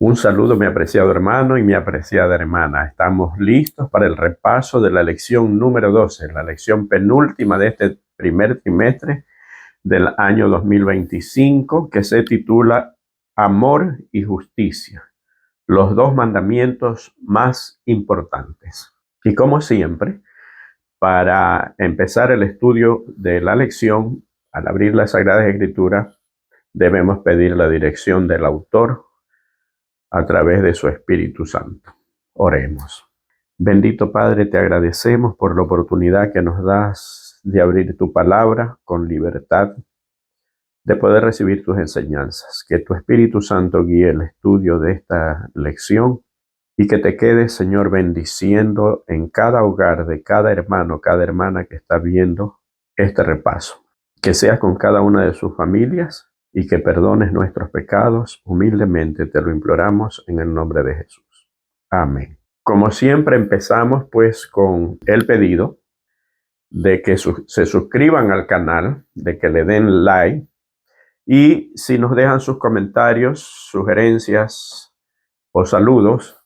Un saludo, mi apreciado hermano y mi apreciada hermana. Estamos listos para el repaso de la lección número 12, la lección penúltima de este primer trimestre del año 2025, que se titula Amor y Justicia, los dos mandamientos más importantes. Y como siempre, para empezar el estudio de la lección, al abrir las Sagradas Escrituras, debemos pedir la dirección del autor a través de su Espíritu Santo. Oremos. Bendito Padre, te agradecemos por la oportunidad que nos das de abrir tu palabra con libertad, de poder recibir tus enseñanzas. Que tu Espíritu Santo guíe el estudio de esta lección y que te quedes, Señor, bendiciendo en cada hogar de cada hermano, cada hermana que está viendo este repaso. Que seas con cada una de sus familias y que perdones nuestros pecados. Humildemente te lo imploramos en el nombre de Jesús. Amén. Como siempre empezamos pues con el pedido de que se suscriban al canal, de que le den like y si nos dejan sus comentarios, sugerencias o saludos,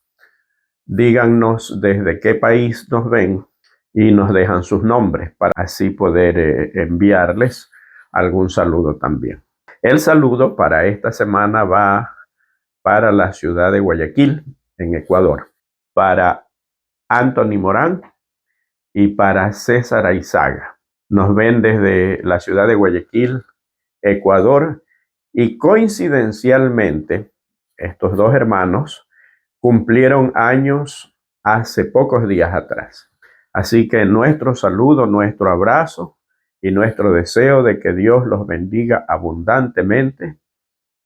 díganos desde qué país nos ven y nos dejan sus nombres para así poder enviarles algún saludo también. El saludo para esta semana va para la ciudad de Guayaquil, en Ecuador, para Anthony Morán y para César Aizaga. Nos ven desde la ciudad de Guayaquil, Ecuador, y coincidencialmente estos dos hermanos cumplieron años hace pocos días atrás. Así que nuestro saludo, nuestro abrazo y nuestro deseo de que Dios los bendiga abundantemente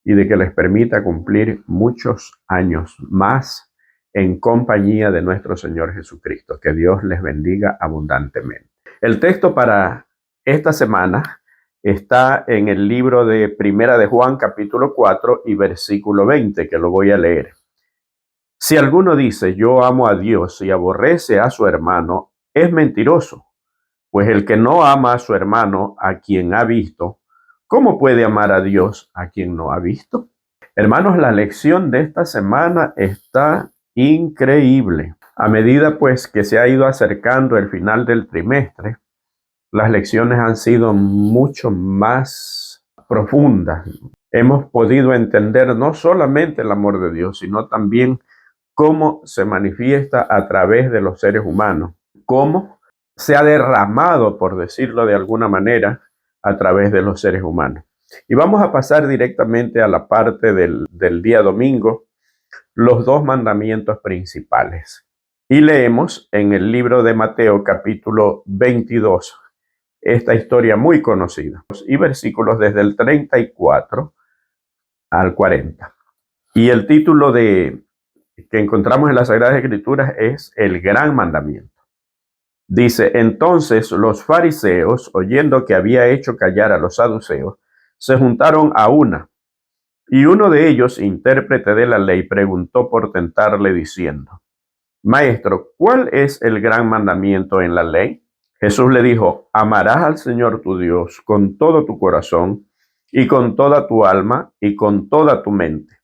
y de que les permita cumplir muchos años más en compañía de nuestro Señor Jesucristo. Que Dios les bendiga abundantemente. El texto para esta semana está en el libro de Primera de Juan, capítulo 4 y versículo 20, que lo voy a leer. Si alguno dice, yo amo a Dios y aborrece a su hermano, es mentiroso. Pues el que no ama a su hermano, a quien ha visto, ¿cómo puede amar a Dios a quien no ha visto? Hermanos, la lección de esta semana está increíble. A medida pues que se ha ido acercando el final del trimestre, las lecciones han sido mucho más profundas. Hemos podido entender no solamente el amor de Dios, sino también cómo se manifiesta a través de los seres humanos, cómo se ha derramado, por decirlo de alguna manera, a través de los seres humanos. Y vamos a pasar directamente a la parte del día domingo, los dos mandamientos principales. Y leemos en el libro de Mateo, capítulo 22, esta historia muy conocida, y versículos desde el 34 al 40. Y el título que encontramos en las Sagradas Escrituras es el gran mandamiento. Dice, entonces los fariseos, oyendo que había hecho callar a los saduceos, se juntaron a una, y uno de ellos, intérprete de la ley, preguntó por tentarle diciendo, Maestro, ¿cuál es el gran mandamiento en la ley? Jesús le dijo, amarás al Señor tu Dios con todo tu corazón, y con toda tu alma, y con toda tu mente.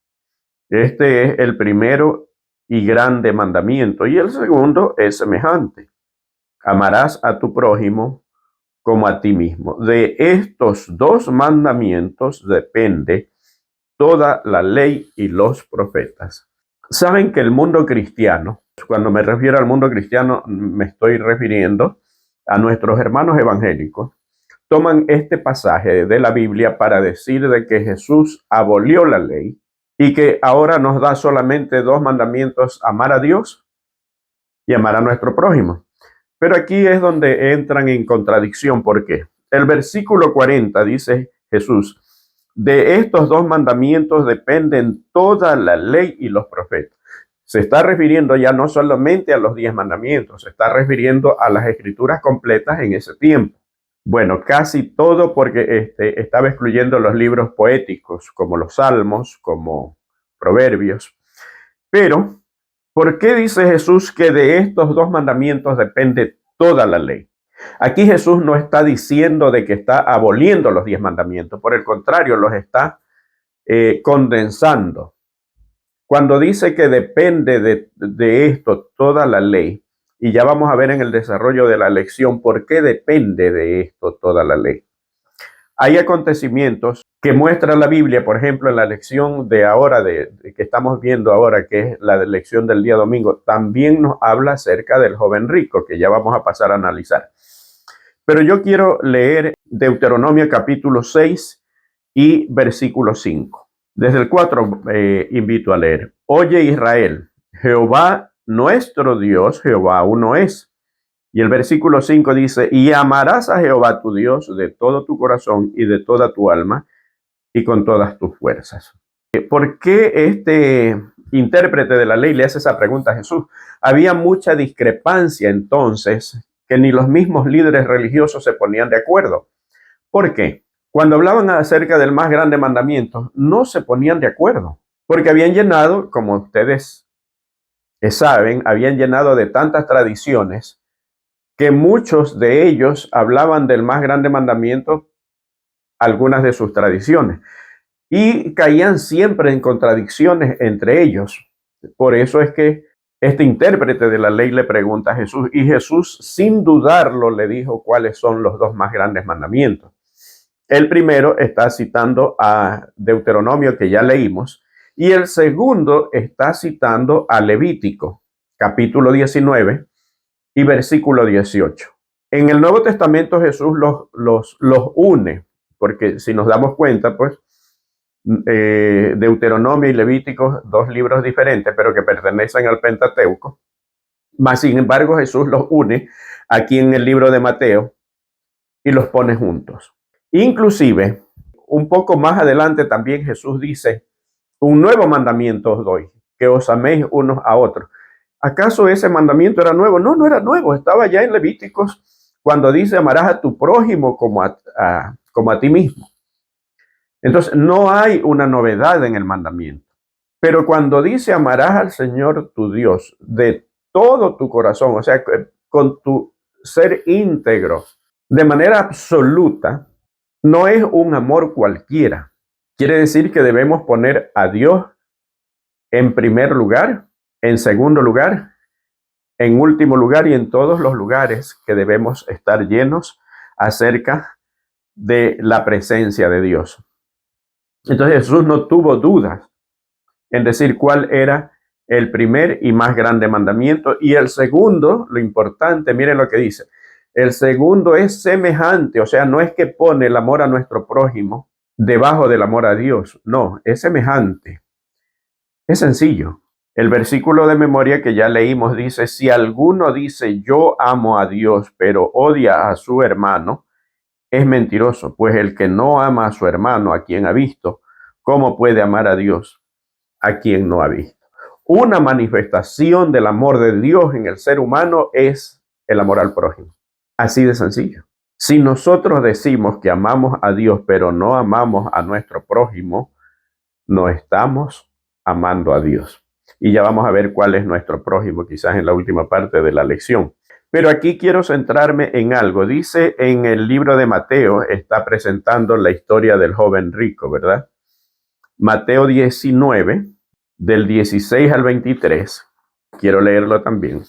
Este es el primero y grande mandamiento, y el segundo es semejante. Amarás a tu prójimo como a ti mismo. De estos dos mandamientos depende toda la ley y los profetas. Saben que el mundo cristiano, cuando me refiero al mundo cristiano, me estoy refiriendo a nuestros hermanos evangélicos, toman este pasaje de la Biblia para decir de que Jesús abolió la ley y que ahora nos da solamente dos mandamientos, amar a Dios y amar a nuestro prójimo. Pero aquí es donde entran en contradicción. ¿Por qué? El versículo 40 dice Jesús, de estos dos mandamientos dependen toda la ley y los profetas. Se está refiriendo ya no solamente a los 10 mandamientos, se está refiriendo a las escrituras completas en ese tiempo. Bueno, casi todo, porque estaba excluyendo los libros poéticos, como los Salmos, como Proverbios. Pero ¿por qué dice Jesús que de estos dos mandamientos depende toda la ley? Aquí Jesús no está diciendo de que está aboliendo los 10 mandamientos, por el contrario, los está condensando. Cuando dice que depende de esto toda la ley, y ya vamos a ver en el desarrollo de la lección por qué depende de esto toda la ley. Hay acontecimientos que muestra la Biblia, por ejemplo, en la lección de ahora, de que estamos viendo ahora, que es la lección del día domingo, también nos habla acerca del joven rico, que ya vamos a pasar a analizar. Pero yo quiero leer Deuteronomio capítulo 6 y versículo 5. Desde el 4 invito a leer. Oye Israel, Jehová nuestro Dios, Jehová uno es. Y el versículo 5 dice, y amarás a Jehová tu Dios de todo tu corazón y de toda tu alma y con todas tus fuerzas. ¿Por qué este intérprete de la ley le hace esa pregunta a Jesús? Había mucha discrepancia entonces, que ni los mismos líderes religiosos se ponían de acuerdo. ¿Por qué? Cuando hablaban acerca del más grande mandamiento, no se ponían de acuerdo, porque habían llenado, como ustedes saben, habían llenado de tantas tradiciones que muchos de ellos hablaban del más grande mandamiento, algunas de sus tradiciones, y caían siempre en contradicciones entre ellos. Por eso es que este intérprete de la ley le pregunta a Jesús, y Jesús sin dudarlo le dijo cuáles son los dos más grandes mandamientos. El primero está citando a Deuteronomio, que ya leímos, y el segundo está citando a Levítico, capítulo 19 y versículo 18. En el Nuevo Testamento Jesús los une, porque si nos damos cuenta, pues, Deuteronomio y Levítico, dos libros diferentes, pero que pertenecen al Pentateuco. Mas, sin embargo, Jesús los une aquí en el libro de Mateo y los pone juntos. Inclusive, un poco más adelante también Jesús dice, un nuevo mandamiento os doy, que os améis unos a otros. ¿Acaso ese mandamiento era nuevo? No, no era nuevo, estaba ya en Levíticos cuando dice amarás a tu prójimo como a ti mismo. Entonces, no hay una novedad en el mandamiento. Pero cuando dice amarás al Señor tu Dios de todo tu corazón, o sea, con tu ser íntegro, de manera absoluta, no es un amor cualquiera. Quiere decir que debemos poner a Dios en primer lugar, en segundo lugar, en último lugar y en todos los lugares que debemos estar llenos acerca de la presencia de Dios. Entonces Jesús no tuvo dudas en decir cuál era el primer y más grande mandamiento. Y el segundo, lo importante, miren lo que dice. El segundo es semejante, o sea, no es que pone el amor a nuestro prójimo debajo del amor a Dios. No, es semejante. Es sencillo. El versículo de memoria que ya leímos dice, si alguno dice yo amo a Dios, pero odia a su hermano, es mentiroso, pues el que no ama a su hermano, a quien ha visto, ¿cómo puede amar a Dios, a quien no ha visto? Una manifestación del amor de Dios en el ser humano es el amor al prójimo. Así de sencillo. Si nosotros decimos que amamos a Dios, pero no amamos a nuestro prójimo, no estamos amando a Dios. Y ya vamos a ver cuál es nuestro prójimo, quizás en la última parte de la lección. Pero aquí quiero centrarme en algo. Dice en el libro de Mateo, está presentando la historia del joven rico, ¿verdad? Mateo 19, del 16 al 23. Quiero leerlo también.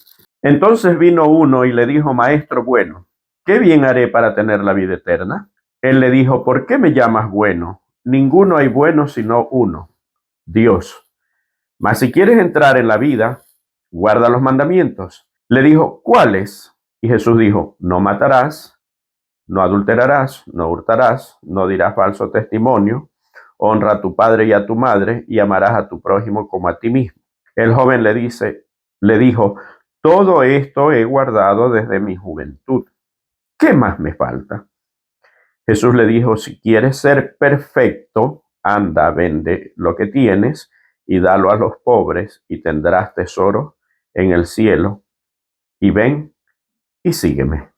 Entonces vino uno y le dijo, maestro bueno, ¿qué bien haré para tener la vida eterna? Él le dijo, ¿por qué me llamas bueno? Ninguno hay bueno sino uno, Dios. Mas si quieres entrar en la vida, guarda los mandamientos. Le dijo, ¿cuáles? Y Jesús dijo, no matarás, no adulterarás, no hurtarás, no dirás falso testimonio, honra a tu padre y a tu madre y amarás a tu prójimo como a ti mismo. El joven le dijo, todo esto he guardado desde mi juventud. ¿Qué más me falta? Jesús le dijo, si quieres ser perfecto, anda, vende lo que tienes y dalo a los pobres y tendrás tesoro en el cielo. Y ven y sígueme.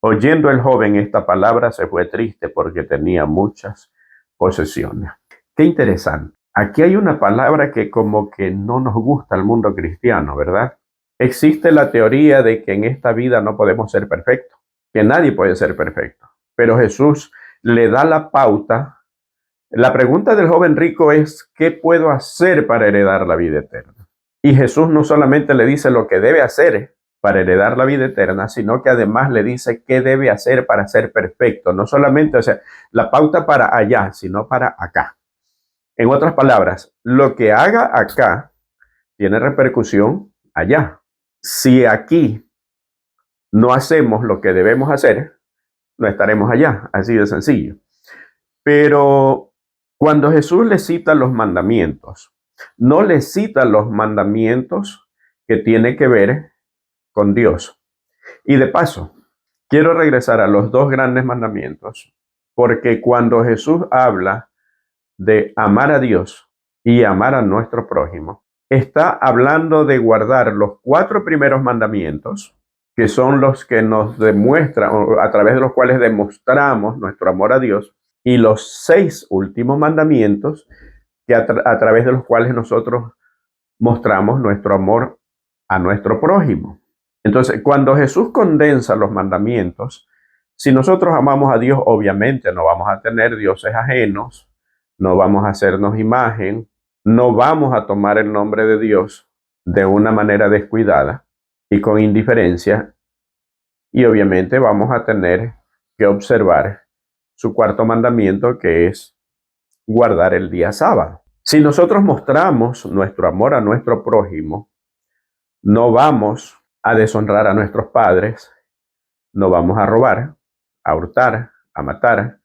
Oyendo el joven esta palabra se fue triste porque tenía muchas posesiones. Qué interesante. Aquí hay una palabra que como que no nos gusta al mundo cristiano, ¿verdad? Existe la teoría de que en esta vida no podemos ser perfectos, que nadie puede ser perfecto. Pero Jesús le da la pauta La pregunta del joven rico es, ¿qué puedo hacer para heredar la vida eterna? Y Jesús no solamente le dice lo que debe hacer para heredar la vida eterna, sino que además le dice qué debe hacer para ser perfecto. No solamente, o sea, la pauta para allá, sino para acá. En otras palabras, lo que haga acá tiene repercusión allá. Si aquí no hacemos lo que debemos hacer, no estaremos allá, así de sencillo. Pero cuando Jesús le cita los mandamientos, no le cita los mandamientos que tiene que ver con Dios. Y de paso, quiero regresar a los dos grandes mandamientos, porque cuando Jesús habla de amar a Dios y amar a nuestro prójimo, está hablando de guardar los 4 primeros mandamientos, que son los que nos demuestran, o a través de los cuales demostramos nuestro amor a Dios, y los 6 últimos mandamientos, que a través de los cuales nosotros mostramos nuestro amor a nuestro prójimo. Entonces, cuando Jesús condensa los mandamientos, si nosotros amamos a Dios, obviamente no vamos a tener dioses ajenos, no vamos a hacernos imagen, no vamos a tomar el nombre de Dios de una manera descuidada y con indiferencia, y obviamente vamos a tener que observar su 4º mandamiento, que es guardar el día sábado. Si nosotros mostramos nuestro amor a nuestro prójimo, no vamos a deshonrar a nuestros padres, no vamos a robar, a hurtar, a matar,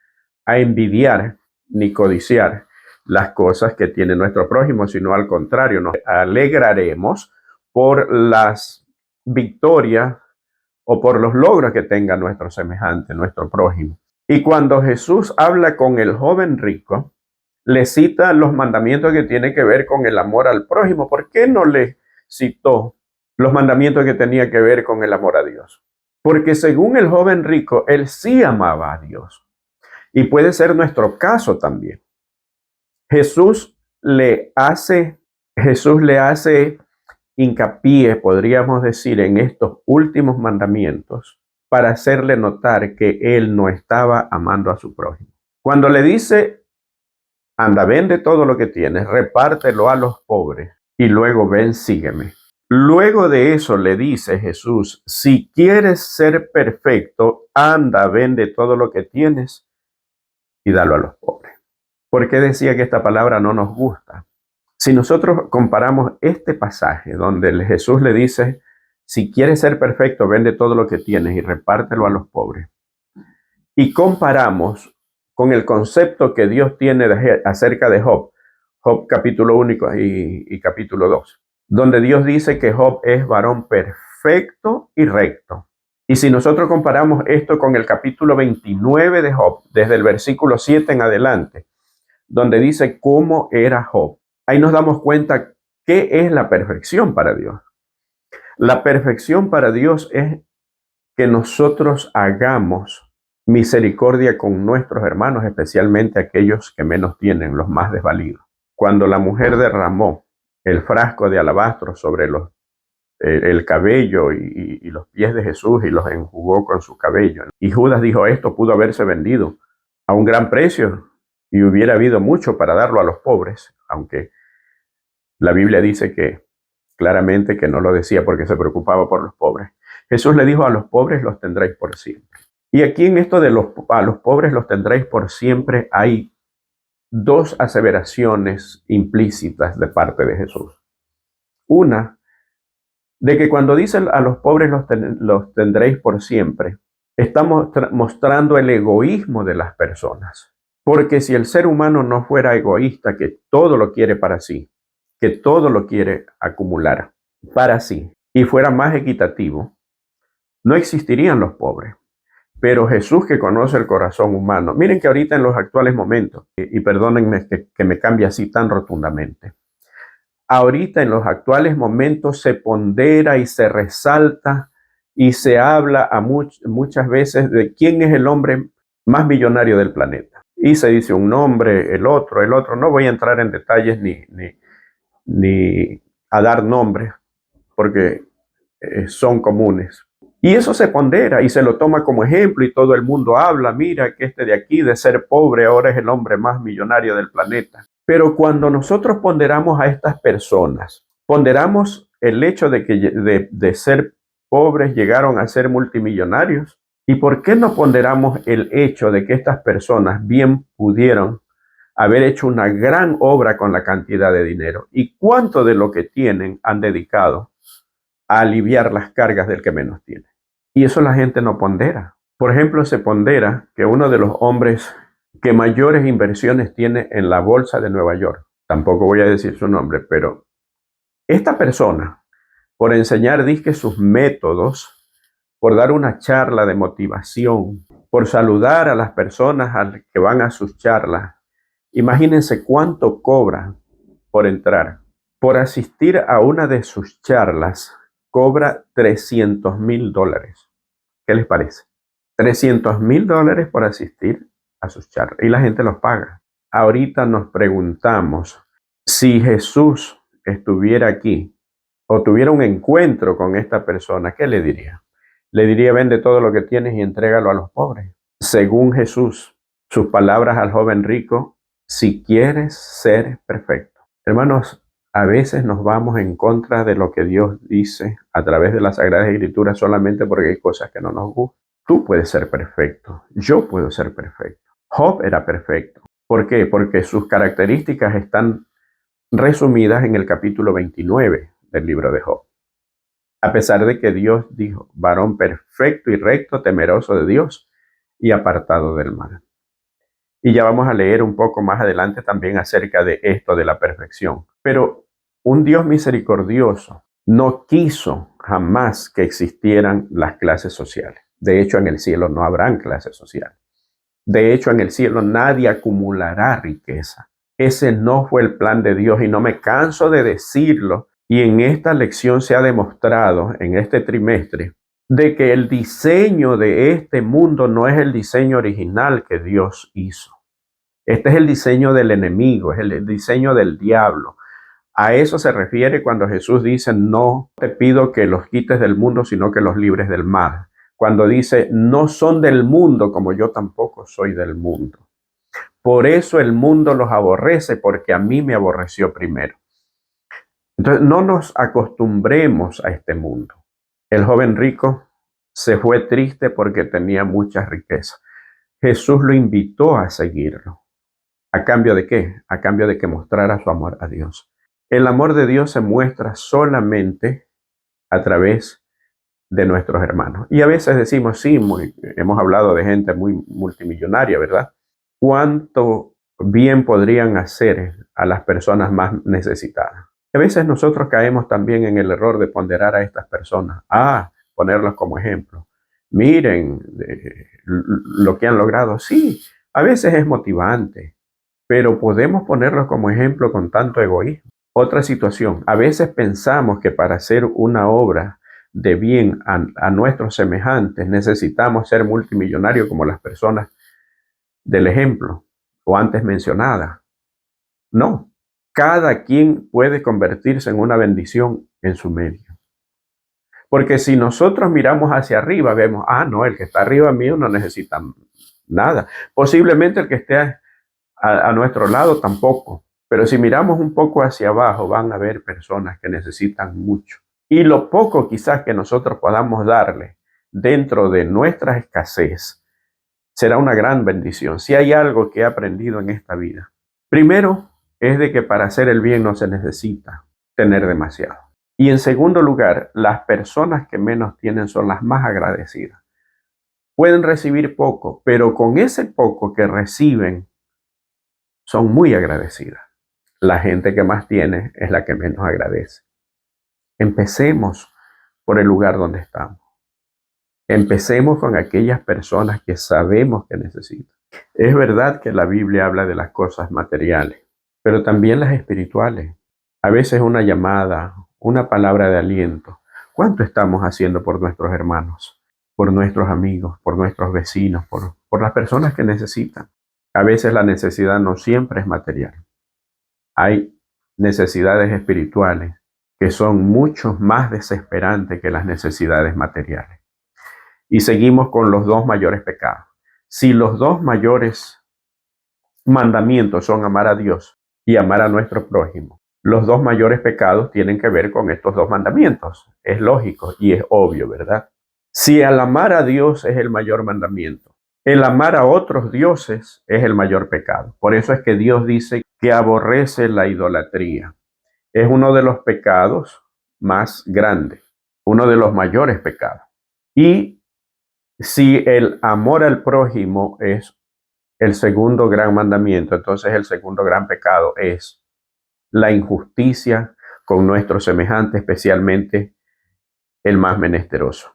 a envidiar, ni codiciar las cosas que tiene nuestro prójimo, sino al contrario, nos alegraremos por las victorias o por los logros que tenga nuestro semejante, nuestro prójimo. Y cuando Jesús habla con el joven rico, le cita los mandamientos que tienen que ver con el amor al prójimo. ¿Por qué no le citó los mandamientos que tenía que ver con el amor a Dios? Porque según el joven rico, él sí amaba a Dios. Y puede ser nuestro caso también. Jesús le hace hincapié, podríamos decir, en estos últimos mandamientos para hacerle notar que él no estaba amando a su prójimo. Cuando le dice, anda, vende todo lo que tienes, repártelo a los pobres y luego ven, sígueme. Luego de eso le dice Jesús, si quieres ser perfecto, anda, vende todo lo que tienes y dalo a los pobres. ¿Por qué decía que esta palabra no nos gusta? Si nosotros comparamos este pasaje donde Jesús le dice, si quieres ser perfecto, vende todo lo que tienes y repártelo a los pobres, y comparamos con el concepto que Dios tiene acerca de Job, Job capítulo 1 y capítulo 2, donde Dios dice que Job es varón perfecto y recto. Y si nosotros comparamos esto con el capítulo 29 de Job, desde el versículo 7 en adelante, donde dice cómo era Job, ahí nos damos cuenta qué es la perfección para Dios. La perfección para Dios es que nosotros hagamos misericordia con nuestros hermanos, especialmente aquellos que menos tienen, los más desvalidos. Cuando la mujer derramó el frasco de alabastro sobre el cabello y los pies de Jesús y los enjugó con su cabello, y Judas dijo, esto pudo haberse vendido a un gran precio y hubiera habido mucho para darlo a los pobres, aunque la Biblia dice que claramente que no lo decía porque se preocupaba por los pobres. Jesús le dijo, a los pobres los tendréis por siempre. Y aquí en esto de a los pobres los tendréis por siempre hay 2 aseveraciones implícitas de parte de Jesús. Una, de que cuando dice a los pobres los tendréis por siempre, estamos mostrando el egoísmo de las personas. Porque si el ser humano no fuera egoísta, que todo lo quiere para sí, que todo lo quiere acumular para sí, y fuera más equitativo, no existirían los pobres. Pero Jesús, que conoce el corazón humano, miren que ahorita en los actuales momentos, y perdónenme que me cambie así tan rotundamente, ahorita en los actuales momentos se pondera y se resalta y se habla muchas veces de quién es el hombre más millonario del planeta. Y se dice un nombre, el otro. No voy a entrar en detalles ni a dar nombres porque son comunes. Y eso se pondera y se lo toma como ejemplo y todo el mundo habla, mira que este de aquí de ser pobre ahora es el hombre más millonario del planeta. Pero cuando nosotros ponderamos a estas personas, ponderamos el hecho de que de ser pobres llegaron a ser multimillonarios. ¿Y por qué no ponderamos el hecho de que estas personas bien pudieron haber hecho una gran obra con la cantidad de dinero? ¿Y cuánto de lo que tienen han dedicado a aliviar las cargas del que menos tiene? Y eso la gente no pondera. Por ejemplo, se pondera que uno de los hombres que mayores inversiones tiene en la bolsa de Nueva York, tampoco voy a decir su nombre, pero esta persona, por enseñar disque sus métodos, por dar una charla de motivación, por saludar a las personas que van a sus charlas, imagínense cuánto cobra por entrar. Por asistir a una de sus charlas, cobra $300,000. ¿Qué les parece? $300,000 por asistir a sus charlas y la gente los paga. Ahorita nos preguntamos si Jesús estuviera aquí o tuviera un encuentro con esta persona, ¿qué le diría? Le diría, vende todo lo que tienes y entrégalo a los pobres. Según Jesús, sus palabras al joven rico, si quieres ser perfecto. Hermanos, a veces nos vamos en contra de lo que Dios dice a través de las Sagradas Escrituras solamente porque hay cosas que no nos gustan. Tú puedes ser perfecto, yo puedo ser perfecto. Job era perfecto. ¿Por qué? Porque sus características están resumidas en el capítulo 29 del libro de Job. A pesar de que Dios dijo, varón perfecto y recto, temeroso de Dios y apartado del mal. Y ya vamos a leer un poco más adelante también acerca de esto de la perfección. Pero un Dios misericordioso no quiso jamás que existieran las clases sociales. De hecho, en el cielo no habrán clases sociales. De hecho, en el cielo nadie acumulará riqueza. Ese no fue el plan de Dios y no me canso de decirlo. Y en esta lección se ha demostrado, en este trimestre, de que el diseño de este mundo no es el diseño original que Dios hizo. Este es el diseño del enemigo, es el diseño del diablo. A eso se refiere cuando Jesús dice, no te pido que los quites del mundo, sino que los libres del mal. Cuando dice, no son del mundo, como yo tampoco soy del mundo. Por eso el mundo los aborrece, porque a mí me aborreció primero. Entonces, no nos acostumbremos a este mundo. El joven rico se fue triste porque tenía mucha riqueza. Jesús lo invitó a seguirlo. ¿A cambio de qué? A cambio de que mostrara su amor a Dios. El amor de Dios se muestra solamente a través de nuestros hermanos. Y a veces decimos, sí, hemos hablado de gente muy multimillonaria, ¿verdad? ¿Cuánto bien podrían hacer a las personas más necesitadas? A veces nosotros caemos también en el error de ponderar a estas personas, ponerlos como ejemplo. Miren lo que han logrado. Sí, a veces es motivante, pero podemos ponerlos como ejemplo con tanto egoísmo. Otra situación, a veces pensamos que para hacer una obra de bien a nuestros semejantes necesitamos ser multimillonarios como las personas del ejemplo o antes mencionadas. No, cada quien puede convertirse en una bendición en su medio. Porque si nosotros miramos hacia arriba, vemos, no, el que está arriba mío no necesita nada. Posiblemente el que esté a nuestro lado tampoco. Pero si miramos un poco hacia abajo, van a haber personas que necesitan mucho. Y lo poco quizás que nosotros podamos darle dentro de nuestra escasez será una gran bendición. Si hay algo que he aprendido en esta vida, primero es de que para hacer el bien no se necesita tener demasiado. Y en segundo lugar, las personas que menos tienen son las más agradecidas. Pueden recibir poco, pero con ese poco que reciben son muy agradecidas. La gente que más tiene es la que menos agradece. Empecemos por el lugar donde estamos. Empecemos con aquellas personas que sabemos que necesitan. Es verdad que la Biblia habla de las cosas materiales, pero también las espirituales. A veces una llamada, una palabra de aliento. ¿Cuánto estamos haciendo por nuestros hermanos, por nuestros amigos, por nuestros vecinos, por las personas que necesitan? A veces la necesidad no siempre es material. Hay necesidades espirituales que son mucho más desesperantes que las necesidades materiales. Y seguimos con los dos mayores pecados. Si los dos mayores mandamientos son amar a Dios y amar a nuestro prójimo, los dos mayores pecados tienen que ver con estos dos mandamientos. Es lógico y es obvio, ¿verdad? Si al amar a Dios es el mayor mandamiento, el amar a otros dioses es el mayor pecado. Por eso es que Dios dice que aborrece la idolatría. Es uno de los pecados más grandes, uno de los mayores pecados. Y si el amor al prójimo es el segundo gran mandamiento, entonces el segundo gran pecado es la injusticia con nuestro semejante, especialmente el más menesteroso.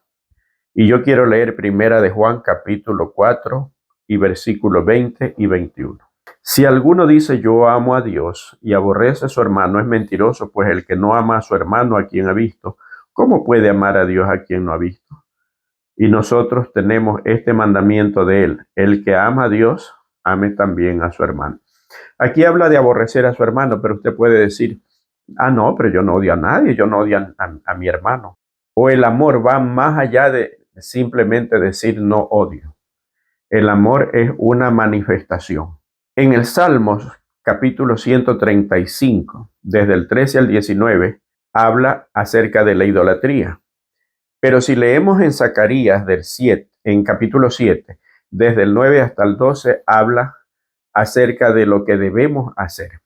Y yo quiero leer primera de Juan capítulo 4 y versículos 20 y 21. Si alguno dice yo amo a Dios y aborrece a su hermano, es mentiroso, pues el que no ama a su hermano a quien ha visto, ¿cómo puede amar a Dios a quien no ha visto? Y nosotros tenemos este mandamiento de él: el que ama a Dios, ame también a su hermano. Aquí habla de aborrecer a su hermano, pero usted puede decir, no, pero yo no odio a nadie, yo no odio a mi hermano. O el amor va más allá de simplemente decir no odio. El amor es una manifestación. En el Salmos capítulo 135, desde el 13 al 19, habla acerca de la idolatría. Pero si leemos en Zacarías en capítulo 7, desde el 9 hasta el 12, habla acerca de lo que debemos hacer.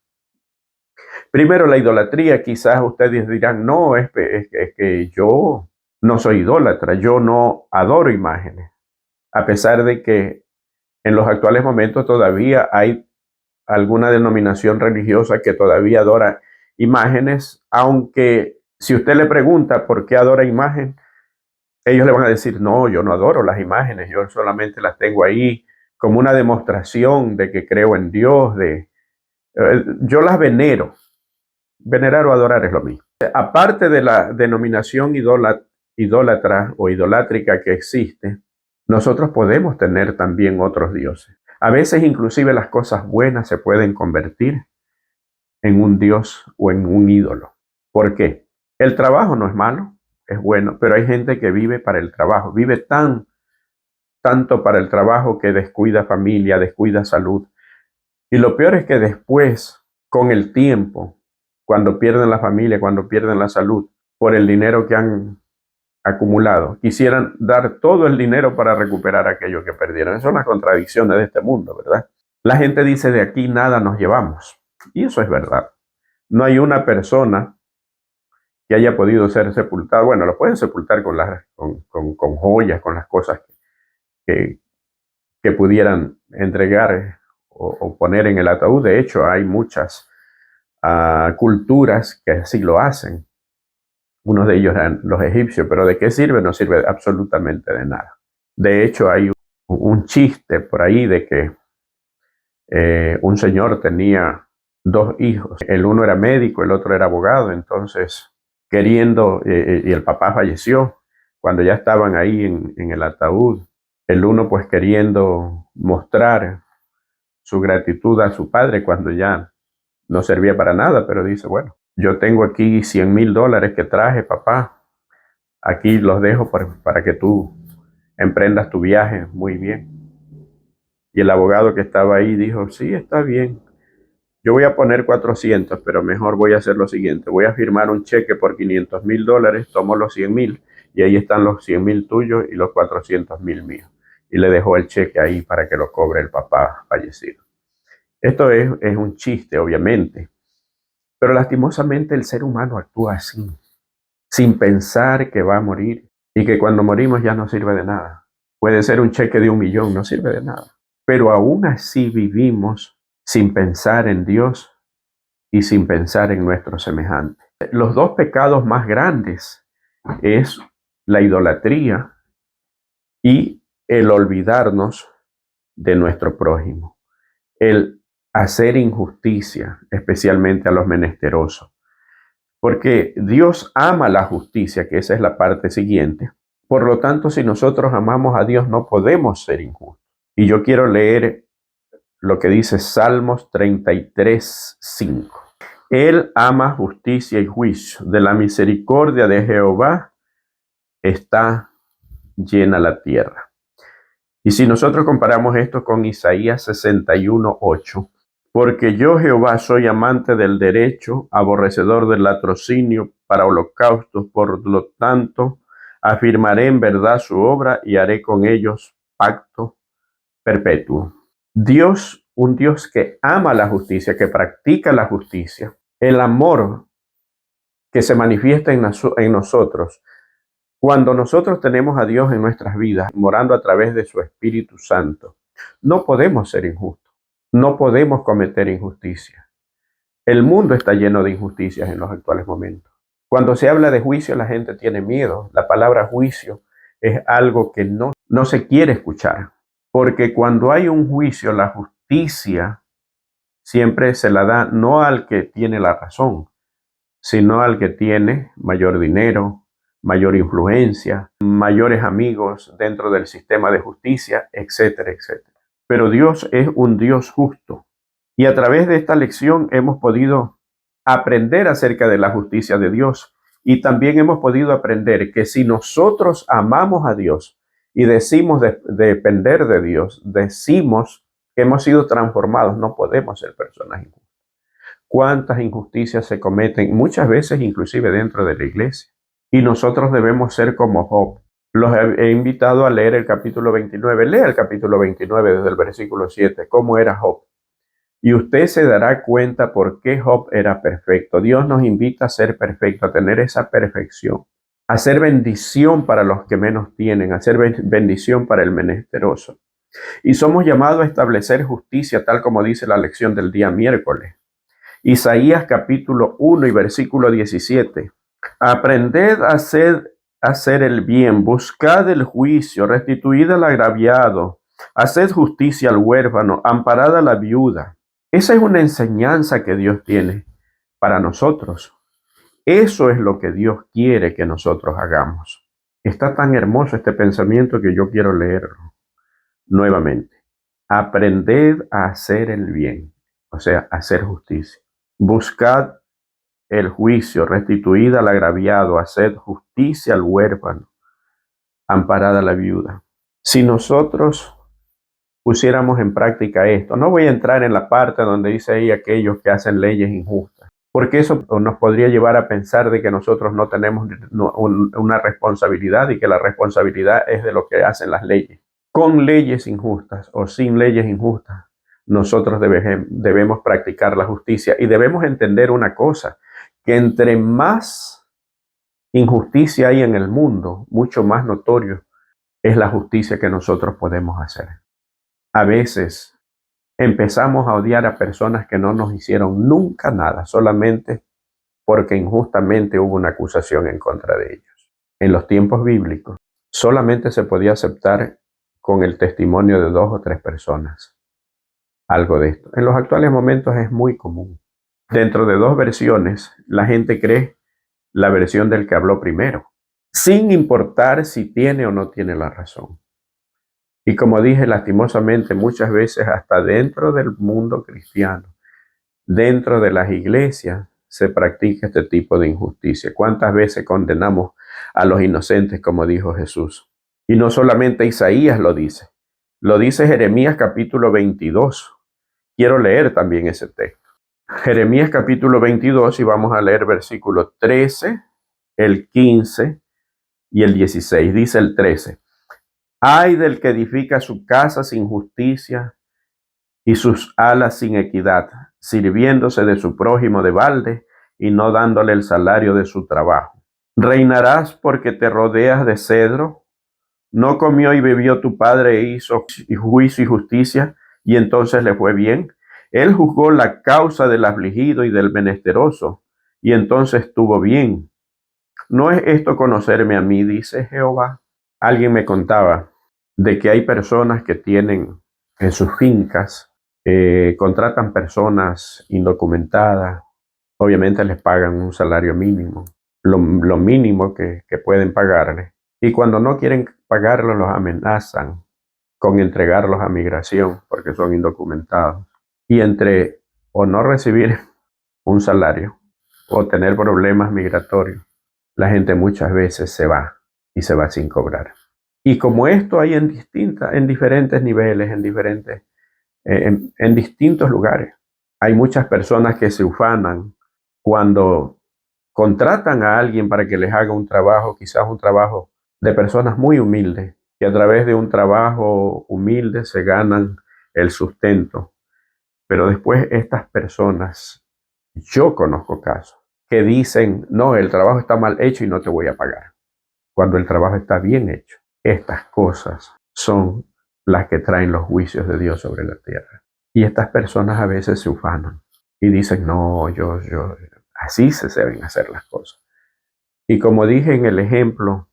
Primero, la idolatría. Quizás ustedes dirán, no, es que yo no soy idólatra, yo no adoro imágenes, a pesar de que en los actuales momentos todavía hay alguna denominación religiosa que todavía adora imágenes, aunque si usted le pregunta por qué adora imagen, ellos le van a decir, no, yo no adoro las imágenes, yo solamente las tengo ahí como una demostración de que creo en Dios, yo las venero. Venerar o adorar es lo mismo. Aparte de la denominación idólatra o idolátrica que existe, nosotros podemos tener también otros dioses. A veces inclusive las cosas buenas se pueden convertir en un dios o en un ídolo. ¿Por qué? El trabajo no es malo, es bueno, pero hay gente que vive para el trabajo, vive tanto para el trabajo que descuida familia, descuida salud. Y lo peor es que después, con el tiempo, cuando pierden la familia, cuando pierden la salud, por el dinero que han acumulado, quisieran dar todo el dinero para recuperar aquello que perdieron. Esas son las contradicciones de este mundo, ¿verdad? La gente dice, de aquí nada nos llevamos. Y eso es verdad. No hay una persona que haya podido ser sepultada. Bueno, lo pueden sepultar con joyas, con las cosas que pudieran entregar o poner en el ataúd. De hecho, hay muchas culturas que así lo hacen. Unos de ellos eran los egipcios, pero ¿de qué sirve? No sirve absolutamente de nada. De hecho, hay un chiste por ahí de que un señor tenía dos hijos. El uno era médico, el otro era abogado. Entonces, y el papá falleció. Cuando ya estaban ahí en el ataúd, el uno pues queriendo mostrar su gratitud a su padre cuando ya no servía para nada, pero dice, bueno, yo tengo aquí $100,000 que traje, papá. Aquí los dejo para que tú emprendas tu viaje muy bien. Y el abogado que estaba ahí dijo, sí, está bien. Yo voy a poner 400, pero mejor voy a hacer lo siguiente. Voy a firmar un cheque por $500,000, tomo los 100,000 y ahí están los 100,000 tuyos y los 400,000 míos. Y le dejó el cheque ahí para que lo cobre el papá fallecido. Esto es un chiste, obviamente. Pero lastimosamente el ser humano actúa así, sin pensar que va a morir y que cuando morimos ya no sirve de nada. Puede ser un cheque de 1,000,000, no sirve de nada. Pero aún así vivimos sin pensar en Dios y sin pensar en nuestro semejante. Los dos pecados más grandes es la idolatría y el olvidarnos de nuestro prójimo, el hacer injusticia, especialmente a los menesterosos. Porque Dios ama la justicia, que esa es la parte siguiente. Por lo tanto, si nosotros amamos a Dios, no podemos ser injustos. Y yo quiero leer lo que dice Salmos 33:5. Él ama justicia y juicio. De la misericordia de Jehová está llena la tierra. Y si nosotros comparamos esto con Isaías 61:8, porque yo Jehová soy amante del derecho, aborrecedor del latrocinio para holocaustos, por lo tanto afirmaré en verdad su obra y haré con ellos pacto perpetuo. Dios, un Dios que ama la justicia, que practica la justicia, el amor que se manifiesta en nosotros. Cuando nosotros tenemos a Dios en nuestras vidas, morando a través de su Espíritu Santo, no podemos ser injustos, no podemos cometer injusticia. El mundo está lleno de injusticias en los actuales momentos. Cuando se habla de juicio, la gente tiene miedo. La palabra juicio es algo que no se quiere escuchar, porque cuando hay un juicio, la justicia siempre se la da no al que tiene la razón, sino al que tiene mayor dinero, mayor influencia, mayores amigos dentro del sistema de justicia, etcétera, etcétera. Pero Dios es un Dios justo. Y a través de esta lección hemos podido aprender acerca de la justicia de Dios. Y también hemos podido aprender que si nosotros amamos a Dios y decimos depender de Dios, decimos que hemos sido transformados, no podemos ser personas injustas. ¿Cuántas injusticias se cometen? Muchas veces inclusive dentro de la iglesia. Y nosotros debemos ser como Job. Los he invitado a leer el capítulo 29. Lea el capítulo 29 desde el versículo 7, cómo era Job. Y usted se dará cuenta por qué Job era perfecto. Dios nos invita a ser perfecto, a tener esa perfección, a ser bendición para los que menos tienen, a ser bendición para el menesteroso. Y somos llamados a establecer justicia, tal como dice la lección del día miércoles. Isaías capítulo 1 y versículo 17. Aprended a hacer el bien, buscad el juicio, restituid al agraviado, haced justicia al huérfano, amparad a la viuda. Esa es una enseñanza que Dios tiene para nosotros. Eso es lo que Dios quiere que nosotros hagamos. Está tan hermoso este pensamiento que yo quiero leerlo nuevamente. Aprended a hacer el bien, o sea, hacer justicia. Buscad el juicio, restituid al agraviado, haced justicia al huérfano, amparad a la viuda. Si nosotros pusiéramos en práctica esto, no voy a entrar en la parte donde dice ahí aquellos que hacen leyes injustas, porque eso nos podría llevar a pensar de que nosotros no tenemos una responsabilidad y que la responsabilidad es de lo que hacen las leyes. Con leyes injustas o sin leyes injustas, nosotros debemos practicar la justicia y debemos entender una cosa, que entre más injusticia hay en el mundo, mucho más notorio es la justicia que nosotros podemos hacer. A veces empezamos a odiar a personas que no nos hicieron nunca nada, solamente porque injustamente hubo una acusación en contra de ellos. En los tiempos bíblicos, solamente se podía aceptar con el testimonio de 2 o 3 personas algo de esto. En los actuales momentos es muy común. Dentro de 2 versiones, la gente cree la versión del que habló primero, sin importar si tiene o no tiene la razón. Y como dije, lastimosamente, muchas veces hasta dentro del mundo cristiano, dentro de las iglesias, se practica este tipo de injusticia. ¿Cuántas veces condenamos a los inocentes, como dijo Jesús? Y no solamente Isaías lo dice Jeremías capítulo 22. Quiero leer también ese texto. Jeremías capítulo 22 y vamos a leer versículo 13, el 15 y el 16. Dice el 13. Ay del que edifica su casa sin justicia y sus alas sin equidad, sirviéndose de su prójimo de balde y no dándole el salario de su trabajo. Reinarás porque te rodeas de cedro. No comió y bebió tu padre e hizo juicio y justicia, y entonces le fue bien. Él juzgó la causa del afligido y del menesteroso, y entonces tuvo bien. ¿No es esto conocerme a mí, dice Jehová? Alguien me contaba de que hay personas que tienen en sus fincas, contratan personas indocumentadas, obviamente les pagan un salario mínimo, lo mínimo que pueden pagarles. Y cuando no quieren pagarlo, los amenazan con entregarlos a migración porque son indocumentados. Y entre o no recibir un salario o tener problemas migratorios, la gente muchas veces se va y se va sin cobrar. Y como esto hay en diferentes niveles, en distintos lugares. Hay muchas personas que se ufanan cuando contratan a alguien para que les haga un trabajo, quizás un trabajo de personas muy humildes, que a través de un trabajo humilde se ganan el sustento. Pero después estas personas, yo conozco casos, que dicen, no, el trabajo está mal hecho y no te voy a pagar, cuando el trabajo está bien hecho. Estas cosas son las que traen los juicios de Dios sobre la tierra. Y estas personas a veces se ufanan y dicen, no, así se deben hacer las cosas. Y como dije en el ejemplo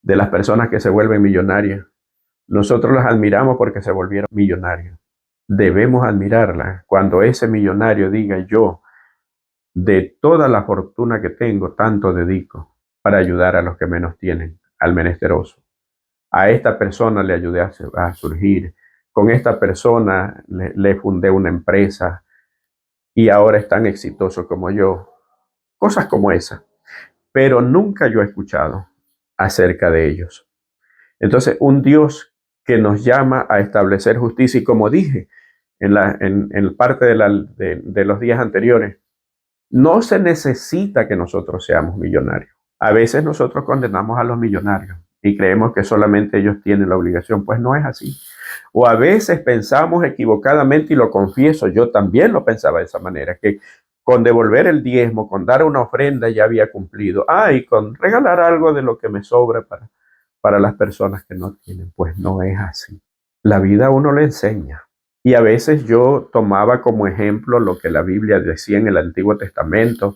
de las personas que se vuelven millonarias, nosotros las admiramos porque se volvieron millonarios. Debemos admirarlas cuando ese millonario diga, yo, de toda la fortuna que tengo, tanto dedico para ayudar a los que menos tienen, al menesteroso. A esta persona le ayudé a surgir, con esta persona le fundé una empresa y ahora es tan exitoso como yo. Cosas como esa. Pero nunca yo he escuchado acerca de ellos. Entonces, un Dios que nos llama a establecer justicia, y como dije en parte de los días anteriores, no se necesita que nosotros seamos millonarios. A veces nosotros condenamos a los millonarios y creemos que solamente ellos tienen la obligación. Pues no es así. O a veces pensamos equivocadamente, y lo confieso, yo también lo pensaba de esa manera, que con devolver el diezmo, con dar una ofrenda ya había cumplido. Y con regalar algo de lo que me sobra para las personas que no tienen. Pues no es así. La vida a uno le enseña. Y a veces yo tomaba como ejemplo lo que la Biblia decía en el Antiguo Testamento,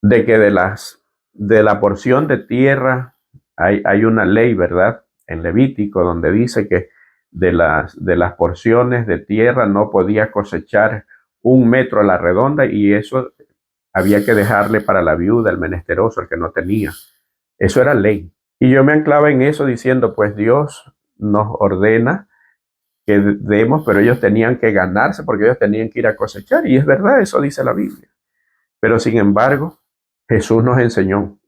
de que de la porción de tierra hay una ley, ¿verdad? En Levítico, donde dice que de las porciones de tierra no podía cosechar 1 metro a la redonda, y eso había que dejarle para la viuda, el menesteroso, el que no tenía. Eso era ley. Y yo me anclaba en eso diciendo, pues Dios nos ordena que demos, pero ellos tenían que ganarse porque ellos tenían que ir a cosechar. Y es verdad, eso dice la Biblia. Pero sin embargo, Jesús nos enseñó,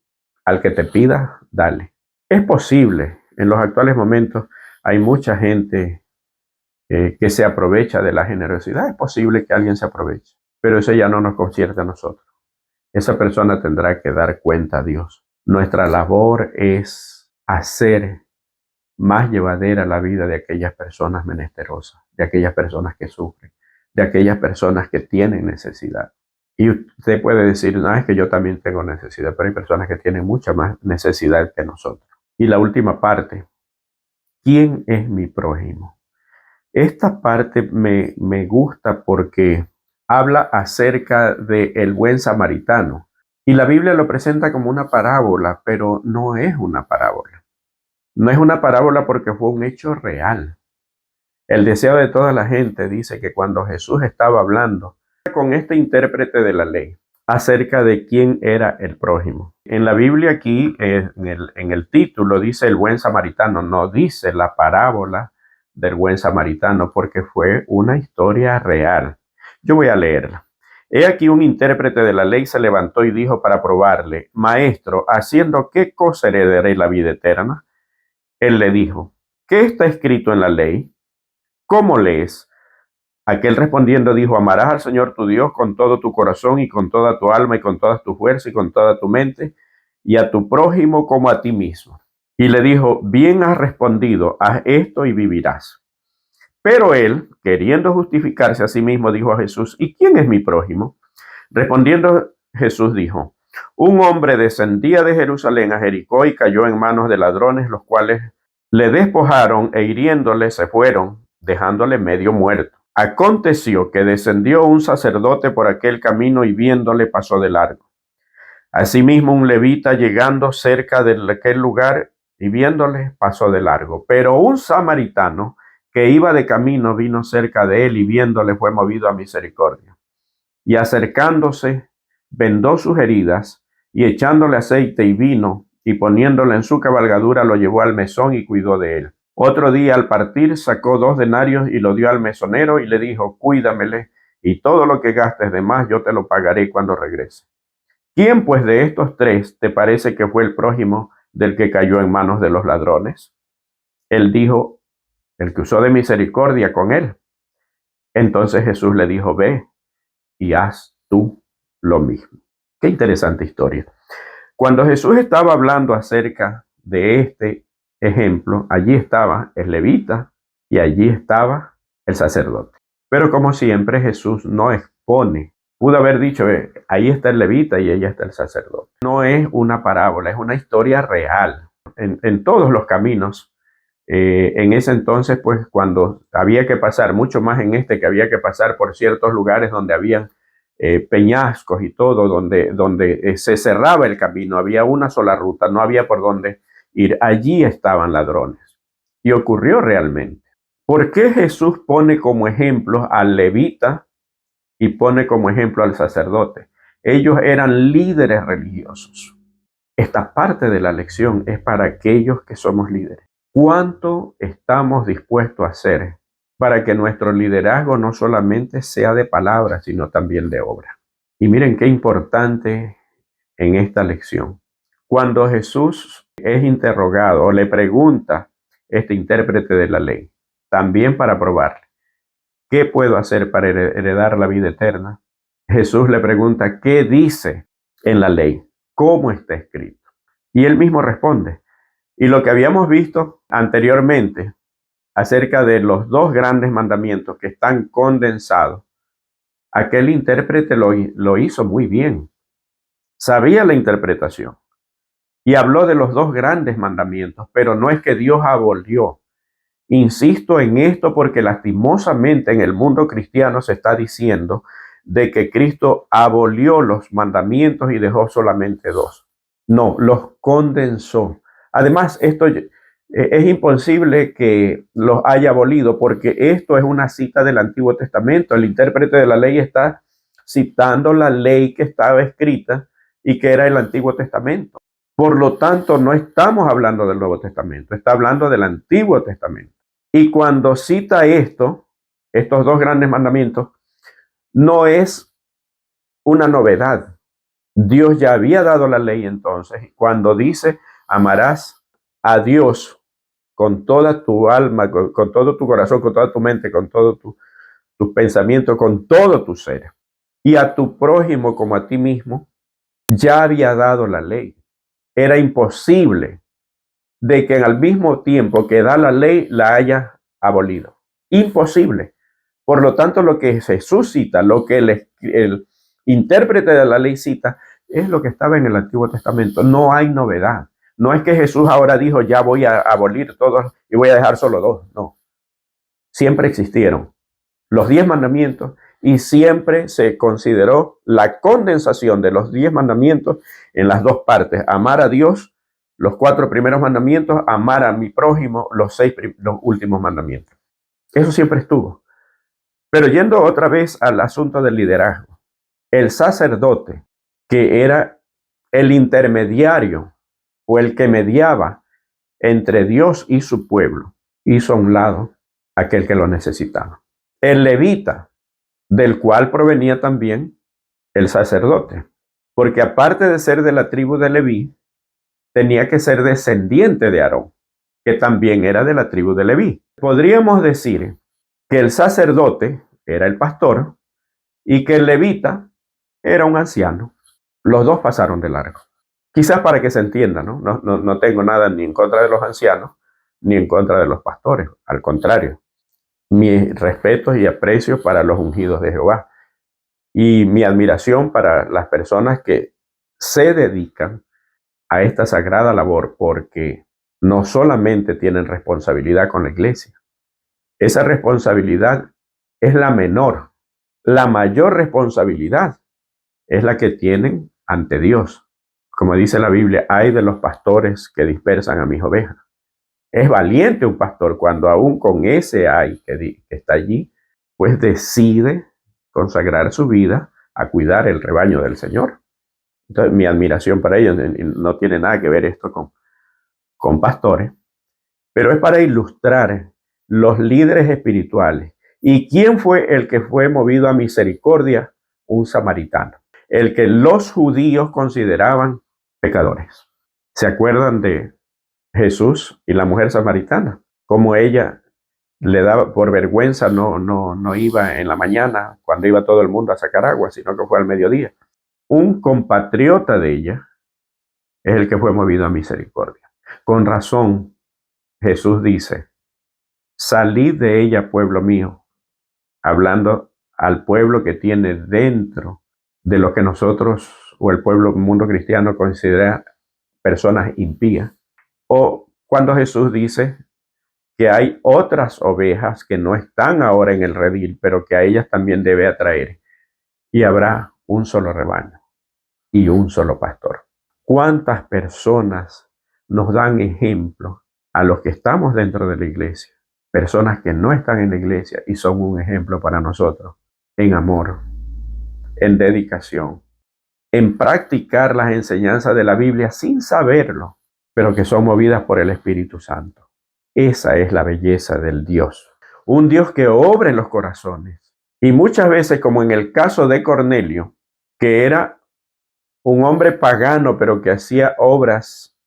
al que te pida, dale. Es posible, en los actuales momentos hay mucha gente que se aprovecha de la generosidad. Es posible que alguien se aproveche, pero eso ya no nos concierne a nosotros. Esa persona tendrá que dar cuenta a Dios. Nuestra labor es hacer más llevadera la vida de aquellas personas menesterosas, de aquellas personas que sufren, de aquellas personas que tienen necesidad. Y usted puede decir, no, es que yo también tengo necesidad, pero hay personas que tienen mucha más necesidad que nosotros. Y la última parte, ¿quién es mi prójimo? Esta parte me gusta porque habla acerca del buen samaritano. Y la Biblia lo presenta como una parábola, pero no es una parábola. No es una parábola porque fue un hecho real. El deseo de toda la gente dice que cuando Jesús estaba hablando con este intérprete de la ley acerca de quién era el prójimo. En la Biblia aquí, en el título, dice el buen samaritano, no dice la parábola del buen samaritano, porque fue una historia real. Yo voy a leerla. He aquí un intérprete de la ley se levantó y dijo para probarle, Maestro, ¿haciendo qué cosa heredaré la vida eterna? Él le dijo, ¿qué está escrito en la ley? ¿Cómo lees? Aquel respondiendo dijo, amarás al Señor tu Dios con todo tu corazón y con toda tu alma y con toda tu fuerza y con toda tu mente, y a tu prójimo como a ti mismo. Y le dijo, bien has respondido, haz esto y vivirás. Pero él, queriendo justificarse a sí mismo, dijo a Jesús, ¿y quién es mi prójimo? Respondiendo Jesús dijo, un hombre descendía de Jerusalén a Jericó y cayó en manos de ladrones, los cuales le despojaron e hiriéndole se fueron, dejándole medio muerto. Aconteció que descendió un sacerdote por aquel camino y viéndole pasó de largo. Asimismo un levita llegando cerca de aquel lugar y viéndole pasó de largo. Pero un samaritano que iba de camino vino cerca de él y viéndole fue movido a misericordia. Y acercándose, vendó sus heridas y echándole aceite y vino y poniéndole en su cabalgadura lo llevó al mesón y cuidó de él. Otro día al partir sacó 2 denarios y lo dio al mesonero y le dijo, cuídamele y todo lo que gastes de más yo te lo pagaré cuando regrese. ¿Quién pues de estos 3 te parece que fue el prójimo del que cayó en manos de los ladrones? Él dijo, el que usó de misericordia con él. Entonces Jesús le dijo, ve y haz tú lo mismo. Qué interesante historia. Cuando Jesús estaba hablando acerca de este ejemplo, allí estaba el levita y allí estaba el sacerdote. Pero como siempre, Jesús no expone. Pudo haber dicho, ahí está el levita y allá está el sacerdote. No es una parábola, es una historia real. En todos los caminos, en ese entonces, pues cuando había que pasar, mucho más en este, que había que pasar por ciertos lugares donde habían peñascos y todo, donde se cerraba el camino, había una sola ruta, no había por dónde ir. Allí estaban ladrones. Y ocurrió realmente. ¿Por qué Jesús pone como ejemplo al levita y pone como ejemplo al sacerdote? Ellos eran líderes religiosos. Esta parte de la lección es para aquellos que somos líderes. ¿Cuánto estamos dispuestos a hacer para que nuestro liderazgo no solamente sea de palabras, sino también de obra? Y miren qué importante en esta lección. Cuando Jesús es interrogado o le pregunta este intérprete de la ley, también para probarle, ¿qué puedo hacer para heredar la vida eterna? Jesús le pregunta, ¿qué dice en la ley? ¿Cómo está escrito? Y él mismo responde. Y lo que habíamos visto anteriormente acerca de los dos grandes mandamientos que están condensados, aquel intérprete lo hizo muy bien. Sabía la interpretación y habló de los dos grandes mandamientos, pero no es que Dios abolió. Insisto en esto porque lastimosamente en el mundo cristiano se está diciendo de que Cristo abolió los mandamientos y dejó solamente dos. No, los condensó. Además, esto es imposible que los haya abolido porque esto es una cita del Antiguo Testamento. El intérprete de la ley está citando la ley que estaba escrita y que era el Antiguo Testamento. Por lo tanto, no estamos hablando del Nuevo Testamento, está hablando del Antiguo Testamento. Y cuando cita estos dos grandes mandamientos, no es una novedad. Dios ya había dado la ley entonces. Cuando dice, amarás a Dios con toda tu alma, con todo tu corazón, con toda tu mente, con todo tus pensamientos, con todo tu ser. Y a tu prójimo como a ti mismo, ya había dado la ley. Era imposible de que al mismo tiempo que da la ley la haya abolido. Imposible. Por lo tanto, lo que Jesús cita, lo que el intérprete de la ley cita, es lo que estaba en el Antiguo Testamento. No hay novedad. No es que Jesús ahora dijo, ya voy a abolir todos y voy a dejar solo dos. No. Siempre existieron los 10 mandamientos y siempre se consideró la condensación de los 10 mandamientos en las dos partes. Amar a Dios, los 4 primeros mandamientos, amar a mi prójimo, los últimos mandamientos. Eso siempre estuvo. Pero yendo otra vez al asunto del liderazgo, el sacerdote, que era el intermediario o el que mediaba entre Dios y su pueblo, hizo a un lado aquel que lo necesitaba. El levita, del cual provenía también el sacerdote, porque aparte de ser de la tribu de Leví, tenía que ser descendiente de Aarón, que también era de la tribu de Leví. Podríamos decir que el sacerdote era el pastor y que el levita era un anciano. Los dos pasaron de largo. Quizás para que se entienda, ¿no? No tengo nada ni en contra de los ancianos ni en contra de los pastores. Al contrario, mis respetos y aprecios para los ungidos de Jehová y mi admiración para las personas que se dedican a esta sagrada labor, porque no solamente tienen responsabilidad con la iglesia, esa responsabilidad es la menor. La mayor responsabilidad es la que tienen ante Dios. Como dice la Biblia, hay de los pastores que dispersan a mis ovejas. Es valiente un pastor cuando aún con ese hay que está allí, pues decide consagrar su vida a cuidar el rebaño del Señor. Entonces, mi admiración para ellos no tiene nada que ver esto con pastores, pero es para ilustrar los líderes espirituales. ¿Y quién fue el que fue movido a misericordia? Un samaritano, el que los judíos consideraban pecadores. ¿Se acuerdan de Jesús y la mujer samaritana? como ella le daba por vergüenza, no iba en la mañana cuando iba todo el mundo a sacar agua, sino que fue al mediodía. Un compatriota de ella es el que fue movido a misericordia. Con razón, Jesús dice, salid de ella, pueblo mío, hablando al pueblo que tiene dentro de lo que nosotros o el pueblo mundo cristiano considera personas impías. O cuando Jesús dice que hay otras ovejas que no están ahora en el redil, pero que a ellas también debe atraer. Y habrá un solo rebaño y un solo pastor. ¿Cuántas personas nos dan ejemplo a los que estamos dentro de la iglesia? Personas que no están en la iglesia y son un ejemplo para nosotros en amor, en dedicación, en practicar las enseñanzas de la Biblia sin saberlo, pero que son movidas por el Espíritu Santo. Esa es la belleza del Dios. Un Dios que obra en los corazones. Y muchas veces, como en el caso de Cornelio, que era un hombre pagano, pero que hacía obras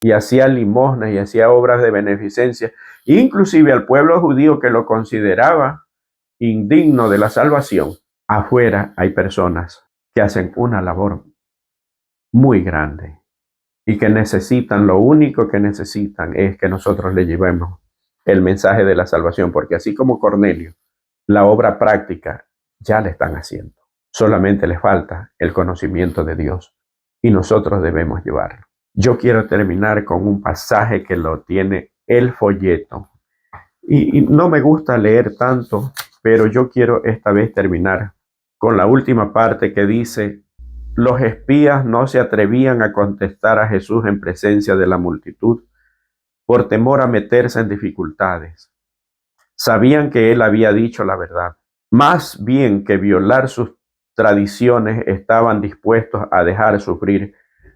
y hacía limosnas y hacía obras de beneficencia, inclusive al pueblo judío que lo consideraba indigno de la salvación. Afuera hay personas que hacen una labor muy grande y que necesitan, lo único que necesitan es que nosotros le llevemos el mensaje de la salvación, porque así como Cornelio, la obra práctica ya la están haciendo. Solamente les falta el conocimiento de Dios y nosotros debemos llevarlo. Yo quiero terminar con un pasaje que lo tiene el folleto. Y no me gusta leer tanto, pero yo quiero esta vez terminar con la última parte que dice, los espías no se atrevían a contestar a Jesús en presencia de la multitud por temor a meterse en dificultades. Sabían que él había dicho la verdad. Más bien que violar sus tradiciones, estaban dispuestos a dejar sufrir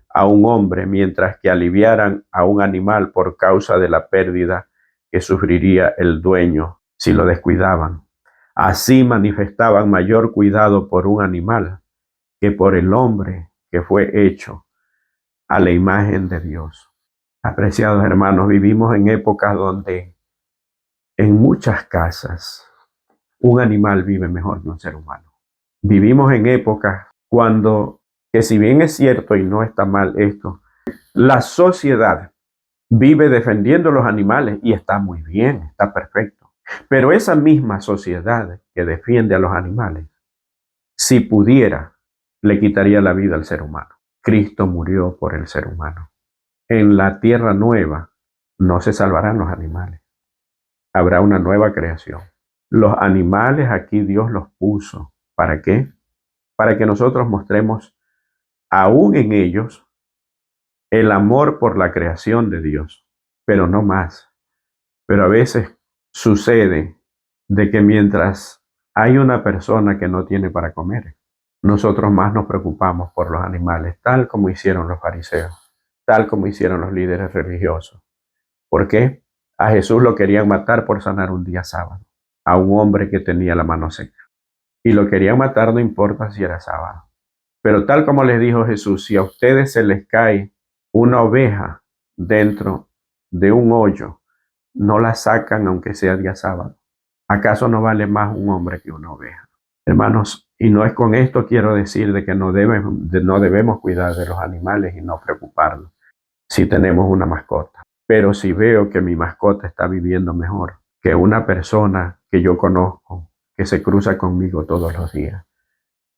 a un hombre mientras que aliviaran a un animal por causa de la pérdida que sufriría el dueño si lo descuidaban. Así manifestaban mayor cuidado por un animal que por el hombre que fue hecho a la imagen de Dios. Apreciados hermanos, vivimos en épocas donde en muchas casas un animal vive mejor que un ser humano. Vivimos en épocas cuando, que si bien es cierto y no está mal esto, la sociedad vive defendiendo los animales y está muy bien, está perfecto. Pero esa misma sociedad que defiende a los animales, si pudiera, le quitaría la vida al ser humano. Cristo murió por el ser humano. En la tierra nueva no se salvarán los animales. Habrá una nueva creación. Los animales aquí Dios los puso. ¿Para qué? Para que nosotros mostremos aún en ellos el amor por la creación de Dios, pero no más. Pero a veces sucede de que mientras hay una persona que no tiene para comer, nosotros más nos preocupamos por los animales, tal como hicieron los fariseos, tal como hicieron los líderes religiosos. ¿Por qué? A Jesús lo querían matar por sanar un día sábado, a un hombre que tenía la mano seca. Y lo querían matar no importa si era sábado. Pero tal como les dijo Jesús, si a ustedes se les cae una oveja dentro de un hoyo, no la sacan aunque sea día sábado. ¿Acaso no vale más un hombre que una oveja? Hermanos, y no es con esto quiero decir de que no debemos cuidar de los animales y no preocuparnos si tenemos una mascota. Pero si veo que mi mascota está viviendo mejor que una persona que yo conozco, que se cruza conmigo todos los días,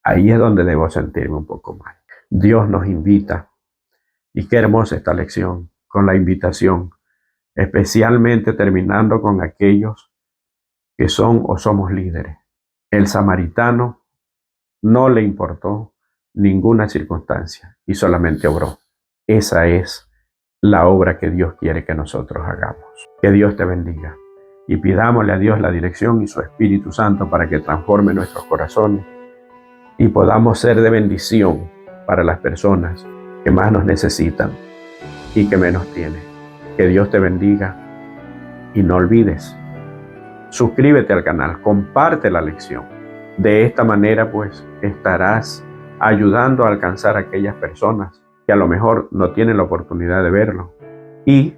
ahí es donde debo sentirme un poco mal. Dios nos invita, y qué hermosa esta lección, con la invitación, especialmente terminando con aquellos que son o somos líderes. El samaritano no le importó ninguna circunstancia y solamente obró. Esa es la obra que Dios quiere que nosotros hagamos. Que Dios te bendiga y pidámosle a Dios la dirección y su Espíritu Santo para que transforme nuestros corazones y podamos ser de bendición para las personas que más nos necesitan y que menos tienen. Que Dios te bendiga y no olvides, suscríbete al canal, comparte la lección. De esta manera pues estarás ayudando a alcanzar a aquellas personas que a lo mejor no tienen la oportunidad de verlo y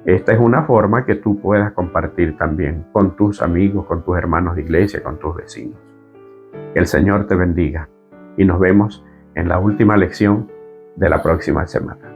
Esta es una forma que tú puedas compartir también con tus amigos, con tus hermanos de iglesia, con tus vecinos. Que el Señor te bendiga y nos vemos en la última lección de la próxima semana.